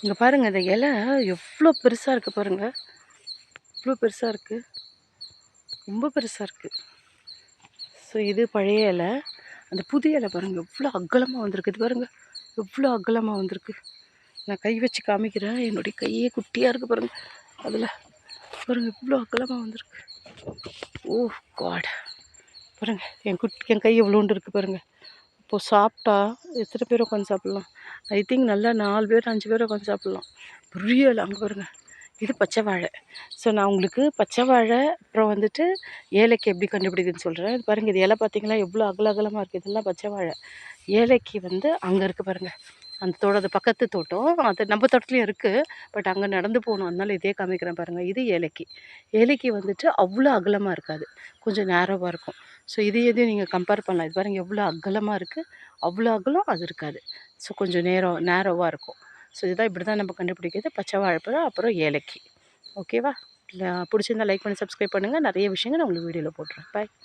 இங்கே பாருங்கள், இந்த இலை எவ்வளோ பெருசாக இருக்குது பாருங்கள். இவ்வளோ பெருசாக இருக்குது, ரொம்ப பெருசாக இருக்குது. ஸோ இது பழைய இலை. அந்த புது இலை பாருங்கள் எவ்வளோ அகலமாக வந்திருக்கு. இது பாருங்கள் எவ்வளோ அகலமாக வந்திருக்கு. நான் கை வச்சு காமிக்கிறேன். என்னுடைய கையே குட்டியாக இருக்குது பாருங்கள். அதில் பாருங்கள் இவ்வளோ அகலமாக வந்திருக்கு. ஓ காட், பாருங்கள் என் கை எவ்வளோண்டு இருக்குது பாருங்கள். இப்போது சாப்பிட்டா எத்தனை பேர் உட்காந்து சாப்பிட்லாம்? ஐ திங்க் நல்லா 4 பேர் 5 பேர் உட்காந்து சாப்பிட்லாம். பெரிய இலை. அங்கே பாருங்கள், இது பச்சை வாழை. ஸோ நான் உங்களுக்கு பச்சை வாழை அப்புறம் வந்துட்டு ஏலைக்கு எப்படி கண்டுபிடிக்குதுன்னு சொல்கிறேன். இது பாருங்கள், இது இலை பார்த்தீங்களா எவ்வளோ அகலமாக இருக்குது. இதெல்லாம் பச்சை வாழை. ஏலைக்கு வந்து அங்கே இருக்குது பாருங்கள், அந்த தோட்டத்து பக்கத்து தோட்டம். அது நம்ம தோட்டத்துலேயும் இருக்குது, பட் அங்கே நடந்து போகணும். அதனால இதே காமிக்கிறேன் பாருங்கள். இது ஏலைக்கு. ஏலைக்கு வந்துட்டு அவ்வளோ அகலமாக இருக்காது, கொஞ்சம் நேரோவாக இருக்கும். ஸோ இது எதையும் நீங்கள் கம்பேர் பண்ணலாம். இது பாருங்கள் எவ்வளோ அகலமாக இருக்குது, அவ்வளோ அகலம் அது இருக்காது. ஸோ கொஞ்சம் நேரோவாக இருக்கும். ஸோ இதுதான் இப்படி தான் நம்ம கண்டுபிடிக்கிறது. பச்சை வாழைப்பழம் அப்புறம் ஏலக்கி. ஓகேவா? இல்லை பிடிச்சிருந்தா லைக் பண்ணி சப்ஸ்கிரைப் பண்ணுங்கள். நிறைய விஷயங்கள் நான் உங்களுக்கு வீடியோவில் போட்டுறேன். பாய்.